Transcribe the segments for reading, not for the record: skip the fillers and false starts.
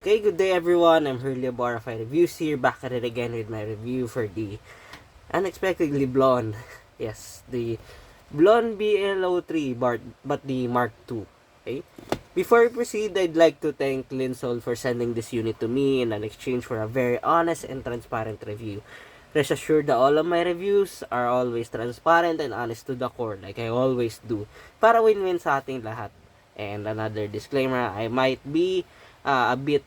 Okay, good day everyone. I'm Hurley of RFI Reviews here, back at it again with my review for the unexpectedly blonde, yes, the blonde BLO3 but the Mark II. Okay? Before we proceed, I'd like to thank Linsol for sending this unit to me in an exchange for a very honest and transparent review. Rest assured that all of my reviews are always transparent and honest to the core, like I always do, para win-win sa ating lahat. And another disclaimer, I might be a bit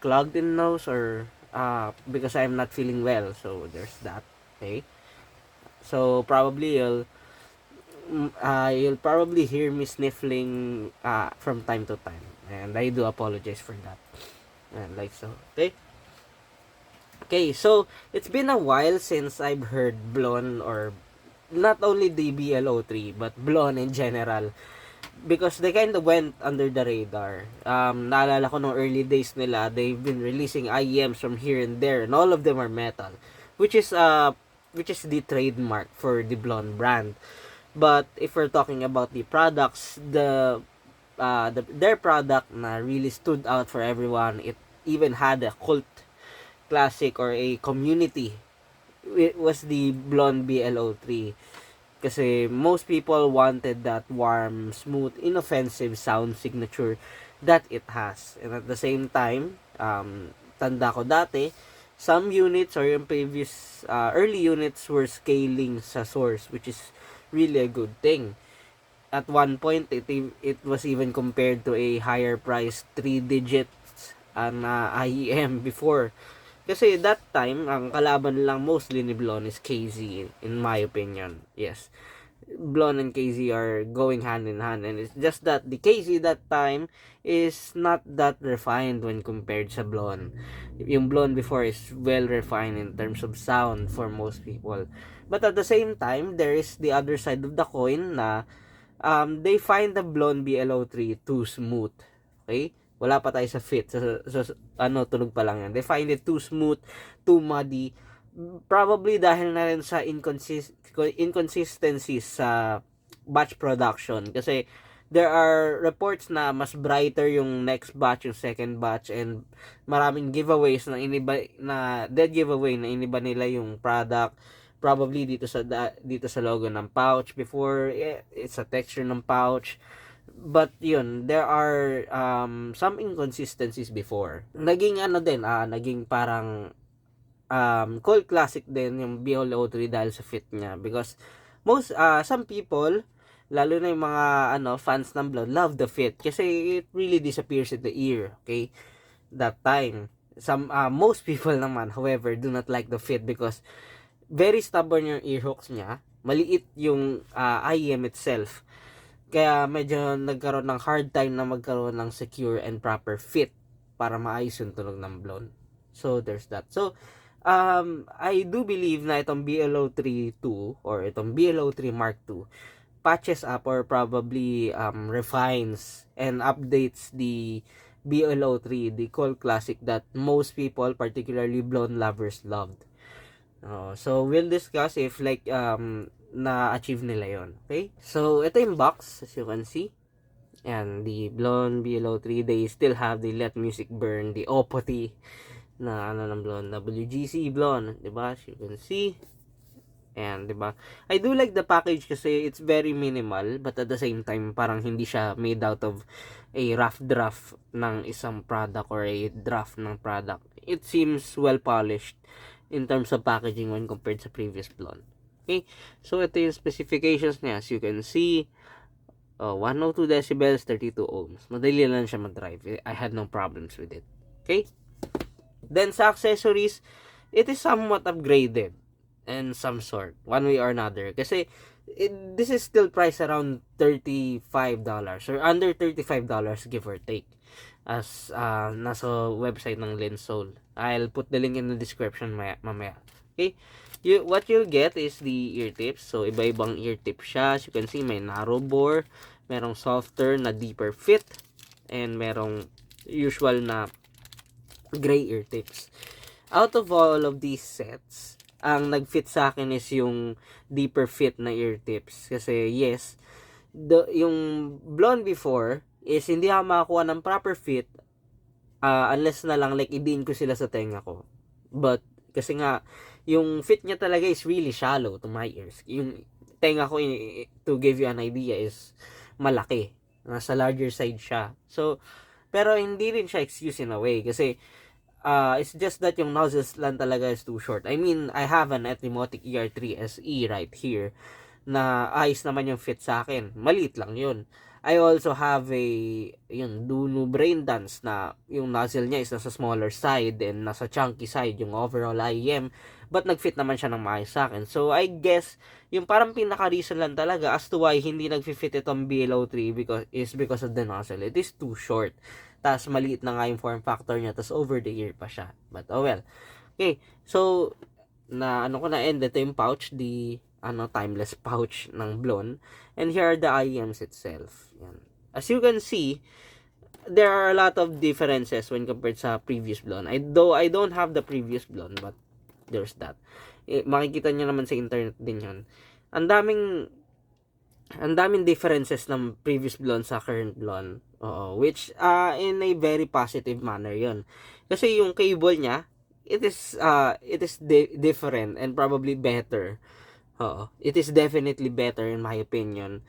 clogged in nose or because I'm not feeling well, so there's that. Okay, so probably you'll probably hear me sniffling from time to time, and I do apologize for that. And like so, okay. Okay, so it's been a while since I've heard Blonde, or not only the BLO3 but Blonde in general, because they kind of went under the radar. Naalala ko nung early days nila, they've been releasing IEMs from here and there, and all of them are metal, which is the trademark for the Blonde brand. But if we're talking about the products, their product na really stood out for everyone. It even had a cult classic or a community. It was the Blonde BLO3. Kasi most people wanted that warm, smooth, inoffensive sound signature that it has. And at the same time, tanda ko dati, some units or yung previous early units were scaling sa source, which is really a good thing. At one point, it was even compared to a higher price 3 digits IEM before. Kasi that time, ang kalaban lang mostly ni Blon is KZ, in my opinion. Yes. Blon and KZ are going hand in hand, and it's just that the KZ that time is not that refined when compared sa Blon. Yung Blon before is well refined in terms of sound for most people. But at the same time, there is the other side of the coin na they find the Blonde BLO3 too smooth. Okay? Wala pa tayo sa fit. Tunog pa lang yan. They find it too smooth, too muddy. Probably dahil na rin sa inconsistencies sa batch production. Kasi there are reports na mas brighter yung next batch, yung second batch, and maraming giveaways na iniba, na dead giveaway na iniba nila yung product. Probably dito sa logo ng pouch before, it's a texture ng pouch. But yun, there are some inconsistencies before. Naging naging parang cult classic din yung BLO3 dahil sa fit niya, because some people, lalo na yung mga fans ng Blood, love the fit kasi it really disappears in the ear. Okay, that time most people naman, however, do not like the fit because very stubborn yung ear hooks niya. Maliit yung IEM itself. Kaya medyo nagkaroon ng hard time na magkaroon ng secure and proper fit para maayos yung tunog ng Blonde. So, there's that. So, I do believe na itong BLO3 2 or itong BLO3 Mark II patches up or probably refines and updates the BLO3, the cult classic that most people, particularly Blonde lovers, loved. So we'll discuss if like na-achieve nila yon. Okay? So ito yung box, as you can see. And the Blonde BLO3, they still have the Let Music Burn, the Opoti na ng Blonde, WGC Blonde, 'di ba? As you can see. And 'di ba? I do like the package kasi it's very minimal, but at the same time parang hindi siya made out of a rough draft ng isang product or a draft ng product. It seems well polished in terms of packaging when compared sa previous Blonde. Okay? So ito yung specifications niya. As you can see, 102 decibels, 32 ohms. Madali lang siya mag-drive. I had no problems with it. Okay? Then sa accessories, it is somewhat upgraded in some sort, one way or another. Kasi this is still priced around $35 or under $35, give or take, as nasa website ng Linsol. I'll put the link in the description mamaya. Okay? What you'll get is the ear tips. So, iba-ibang ear tips siya. As you can see, may narrow bore, merong softer na deeper fit, and merong usual na gray ear tips. Out of all of these sets, ang nag-fit sa akin is yung deeper fit na ear tips. Kasi yes, yung Blonde before is hindi ako makakuha ng proper fit Unless na lang like idiin ko sila sa tenga ko. But kasi nga yung fit niya talaga is really shallow to my ears. Yung tenga ko, to give you an idea, is malaki. Nasa larger side siya. So pero hindi rin siya excuse in a way kasi it's just that yung nozzles lang talaga is too short. I mean, I have an Etymotic ER3 SE right here na ayos naman yung fit sa akin. Maliit lang yun. I also have a yung Dunu Brain Dance na yung nozzle niya is nasa smaller side and nasa chunky side yung overall IEM, but nag-fit naman siya ng maayos sa akin. So I guess yung parang pinaka-reason lang talaga as to why hindi nag-fit itong BLO3 because of the nozzle. It is too short. Tas maliit na nga yung form factor niya, tas over the ear pa siya. But oh well. Okay, so na ano ko na end, ito yung pouch, the timeless pouch ng Blon, and here are the IEMs itself. Yan. As you can see, there are a lot of differences when compared sa previous Blon. Though I don't have the previous Blon, but there's that. Makikita nyo naman sa internet din yun. Ang daming differences ng previous Blon sa current Blon. Oo, which in a very positive manner yun. Kasi yung cable niya, it is different and probably better. Oo, it is definitely better in my opinion.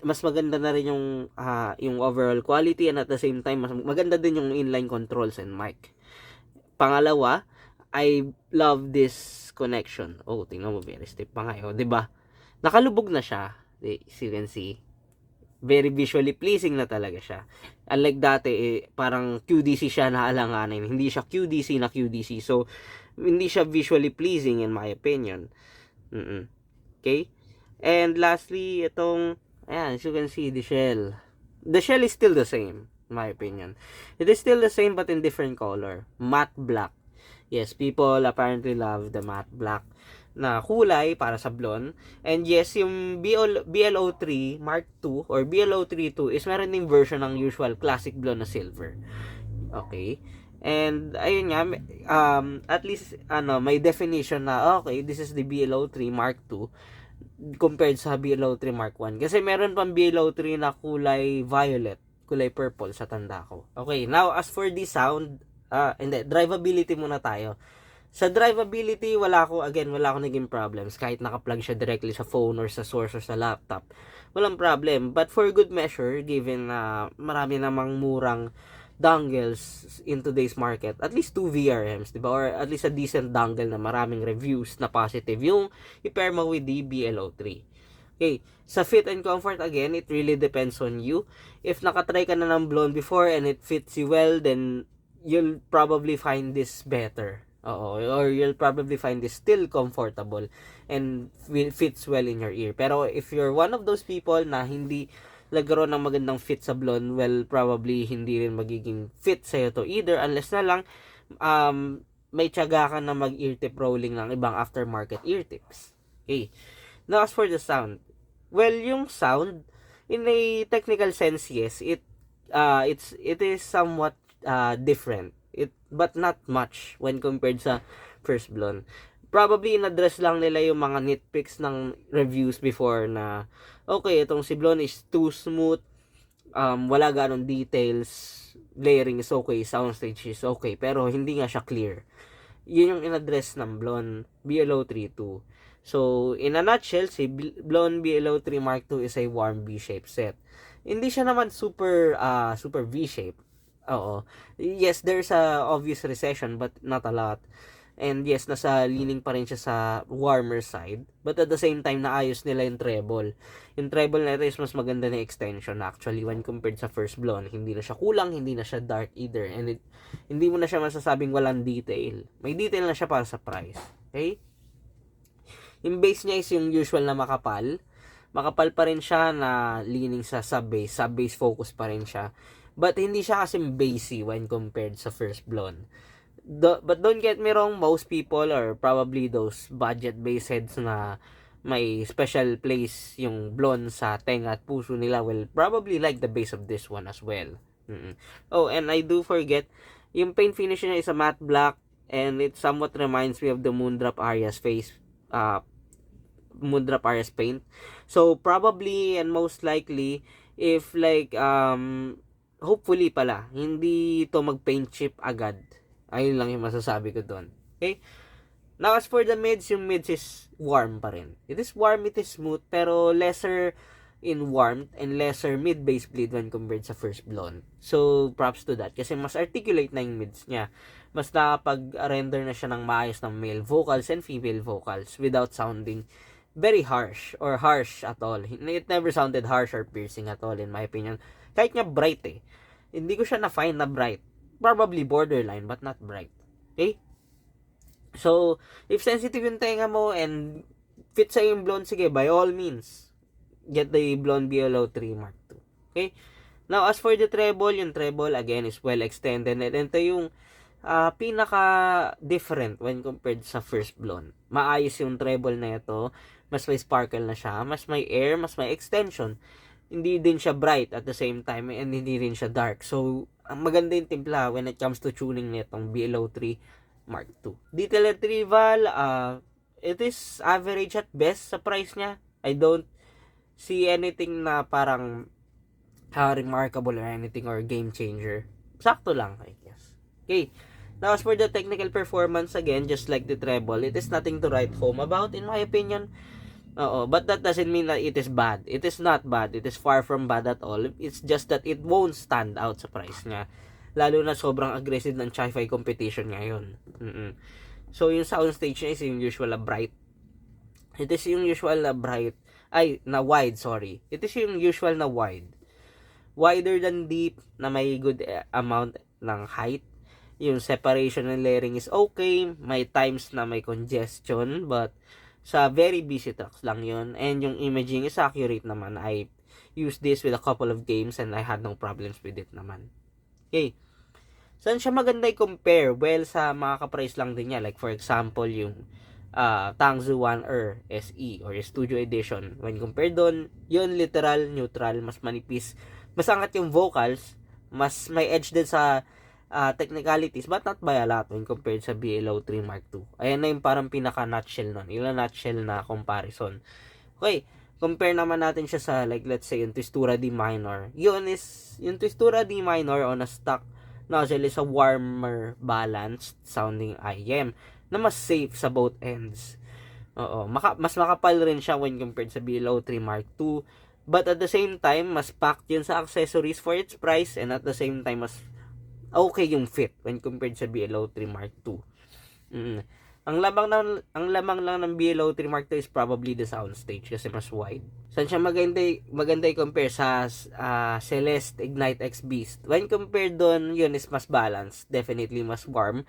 Mas maganda na rin yung overall quality, and at the same time mas maganda din yung inline controls and mic. Pangalawa, I love this connection. Oh, tingnan mo, very stiff pa nga, oh, 'di ba? Nakalubog na siya. As you can see, very visually pleasing na talaga siya. Unlike dati, parang QDC siya na alanganin. Hindi siya QDC na QDC. So, hindi siya visually pleasing in my opinion. Okay? And lastly, itong, ayan, as you can see, the shell. The shell is still the same, in my opinion. It is still the same but in different color. Matte black. Yes, people apparently love the matte black na kulay para sa Blon. And yes, yung BLO3 Mark II or BLO32 is meron ding version ng usual classic Blon na silver. Okay? And ayun nga, at least may definition na okay, this is the BLO3 Mark II compared sa BLO3 Mark I. Kasi meron pang BLO3 na kulay violet, kulay purple sa tanda ko. Okay, now as for the sound, drivability muna tayo. Sa drivability, wala ako naging problems kahit naka-plug siya directly sa phone or sa source or sa laptop. Walang problem. But for good measure, given na marami namang murang dongles in today's market, at least 2 VRMs, diba? Or at least a decent dongle na maraming reviews na positive yung i-pair mo with the BLO3. Okay, sa fit and comfort, again, it really depends on you. If nakatry ka na ng Blon before and it fits you well, then you'll probably find this better. Or you'll probably find this still comfortable and fits well in your ear. Pero if you're one of those people na hindi nagkaroon ng magandang fit sa Blon, well, probably hindi rin magiging fit sa'yo to either, unless na lang may tiyaga ka na mag-ear tip rolling ng ibang aftermarket ear tips. Okay. Now, as for the sound, well, yung sound, in a technical sense, yes, it is somewhat different. But not much when compared sa first Blon. Probably in-address lang nila yung mga nitpicks ng reviews before na okay, itong si Blon is too smooth, wala ganong details, layering is okay, soundstage is okay, pero hindi nga siya clear. Yun yung in-address ng Blon BLO32. So, in a nutshell, si Blon BLO3 Mark II is a warm V-shaped set. Hindi siya naman super V-shaped. Oo. Yes, there's a obvious recession but not a lot. And yes, nasa leaning pa rin siya sa warmer side. But at the same time, naayos nila yung treble. Yung treble na ito is mas maganda na extension actually when compared sa first Blon. Hindi na siya kulang, hindi na siya dark either. And hindi mo na siya masasabing walang detail. May detail na siya para sa price. Okay? Yung base niya is yung usual na makapal. Makapal pa rin siya na leaning sa sub-bass. Sub-bass focus pa rin siya. But hindi siya kasing bassy when compared sa first Blon. But don't get me wrong, most people or probably those budget bass heads na may special place yung Blon sa tenga at puso nila will probably like the bass of this one as well. Oh, and I do forget, yung paint finish niya is a matte black and it somewhat reminds me of the Moondrop Arias Moondrop Arias paint. So probably and most likely if like hopefully pala, hindi to mag-paint chip agad. Ayun lang yung masasabi ko doon. Okay? Now, as for the mids, yung mids is warm pa rin. It is warm, it is smooth, pero lesser in warmth and lesser mid-bass bleed when compared sa first blonde. So, props to that. Kasi mas articulate na yung mids niya. Mas nakapag-render na siya ng maayos ng male vocals and female vocals without sounding very harsh or harsh at all. It never sounded harsh or piercing at all in my opinion. Kahit nga bright eh. Hindi ko siya na-find na bright. Probably borderline but not bright. Okay? So, if sensitive yung tenga mo and fit sa yung blonde, sige, by all means, get the blonde BLO3 Mark II. Okay? Now, as for the treble, yung treble, again, is well extended. And ito yung pinaka-different when compared sa first blonde. Maayos yung treble na ito. Mas may sparkle na siya. Mas may air, mas may extension. Hindi din siya bright at the same time and hindi rin siya dark. So, ang maganda yung timpla when it comes to tuning nitong BLO3 Mark II. Detail retrieval, it is average at best sa price niya. I don't see anything na parang remarkable or anything or game changer. Sakto lang, I guess. Okay. Now, as for the technical performance, again, just like the treble, it is nothing to write home about, in my opinion. But that doesn't mean that it is bad. It is not bad. It is far from bad at all. It's just that it won't stand out sa price niya. Lalo na sobrang aggressive ng Chi-Fi competition ngayon. So, yung soundstage niya is yung usual na bright. It is yung usual na bright. Na wide, sorry. It is yung usual na wide. Wider than deep, na may good amount ng height. Yung separation and layering is okay. May times na may congestion, but sa very busy tracks lang yun. And yung imaging is accurate naman. I used this with a couple of games and I had no problems with it naman. Okay. Saan siya maganda i-compare? Well, sa mga ka-price lang din niya. Like, for example, yung Tangzu One Er SE or Studio Edition. When compared doon, yun literal, neutral, mas manipis. Mas angat yung vocals. Mas may edge din sa technicalities, but not by a lot when compared sa BLO3 Mark II. Ayan na yung parang pinaka-nutshell nun. Yung nutshell na comparison. Okay. Compare naman natin siya sa, like, let's say, yung Twistura D minor. Yun is, yung Twistura D minor on a stock nozzle is a warmer, balanced sounding IM na mas safe sa both ends. Mas makapal rin siya when compared sa BLO3 Mark II. But at the same time, mas packed yun sa accessories for its price and at the same time, mas okay yung fit when compared sa BLO3 Mark II. Ang lamang lang ng BLO3 Mark II is probably the soundstage kasi mas wide. Saan siya maganda i-compare sa Celeste Ignite X Beast? When compared doon, yun is mas balanced. Definitely mas warm.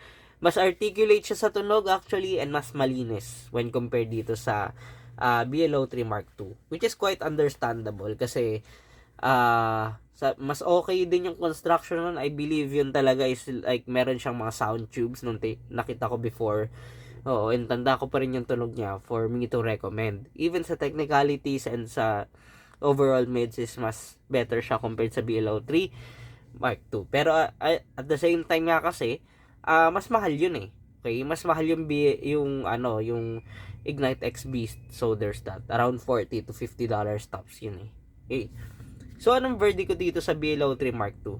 Mas articulate siya sa tunog actually and mas malinis when compared dito sa BLO3 Mark II. Which is quite understandable kasi mas okay din yung construction nun. I believe yun talaga is like meron siyang mga sound tubes nung nakita ko before. And tanda ko pa rin yung tunog niya for me to recommend. Even sa technicalities and sa overall mids is mas better siya compared sa BLO3 Mark II. Pero at the same time nga kasi, mas mahal yun eh. Okay? Mas mahal yung Ignite X Beast. So there's that. Around $40 to $50 tops yun eh. Okay? So anong verdict ko dito sa BLO3 Mark II?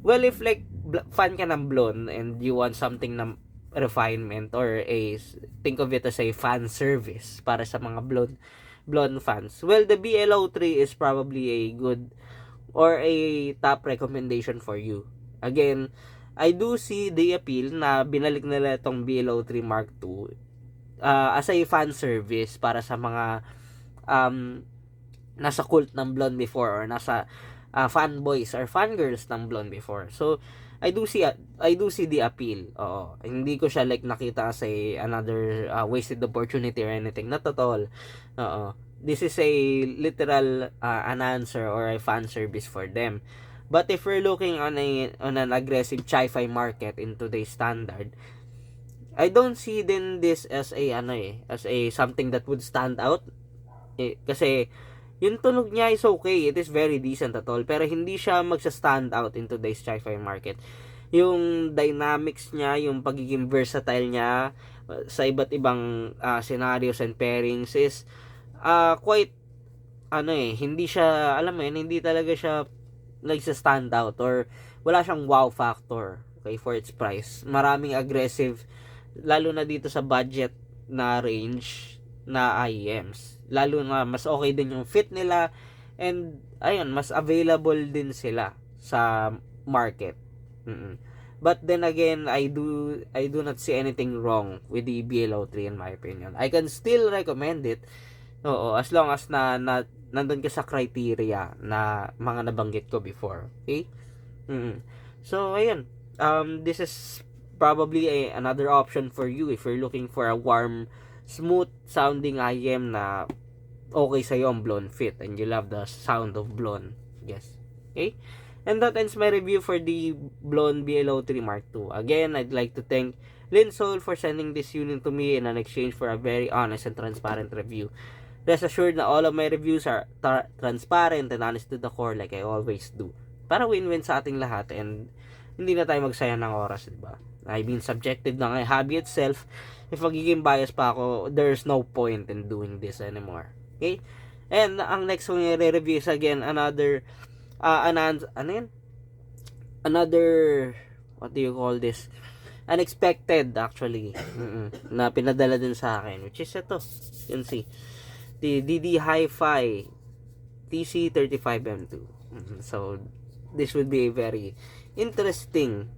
Well, if like fan ka ng blonde and you want something na refinement or think of it as a fan service para sa mga blonde fans. Well, the BLO3 is probably a good or a top recommendation for you. Again, I do see the appeal na binalik nila itong BLO3 Mark II as a fan service para sa mga nasa cult ng blonde before or nasa fanboys or fangirls ng blonde before. So, I do see the appeal. Hindi ko siya like nakita as another wasted opportunity or anything. Not at all. This is a literal an answer or a fan service for them. But if we're looking on an aggressive Chi-Fi market in today's standard, I don't see then this as a something that would stand out. Kasi yung tunog niya is okay. It is very decent at all. Pero hindi siya magsa-stand out in today's Chi-Fi market. Yung dynamics niya, yung pagiging versatile niya sa iba't ibang scenarios and pairings is quite hindi siya, alam mo yun, hindi talaga siya nagsa-stand out or wala siyang wow factor, okay, for its price. Maraming aggressive, lalo na dito sa budget na range na IEMs. Lalo na mas okay din yung fit nila, and ayun, mas available din sila sa market. But then again, I do not see anything wrong with the BLO3 in my opinion. I can still recommend it. Oo, as long as nandun ka sa criteria na mga nabanggit ko before. Okay? So, ayun. This is probably another option for you if you're looking for a warm, smooth sounding IM na okay sa'yo ang Blonde fit and you love the sound of Blonde. Yes. Okay? And that ends my review for the Blonde BLO3 Mark II. Again, I'd like to thank Linsol for sending this unit to me in an exchange for a very honest and transparent review. Rest assured na all of my reviews are transparent and honest to the core like I always do. Para win-win sa ating lahat and hindi na tayo magsayang ng oras, diba? I mean, subjective na nga hobby itself. If magiging bias pa ako, there's no point in doing this anymore. Okay? And ang next kong i-review is again another another, what do you call this, unexpected actually, na pinadala din sa akin, which is ito, you can see the DD Hi-Fi TC35M2. So this would be a very interesting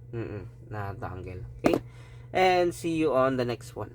na dangle. Okay, and see you on the next one.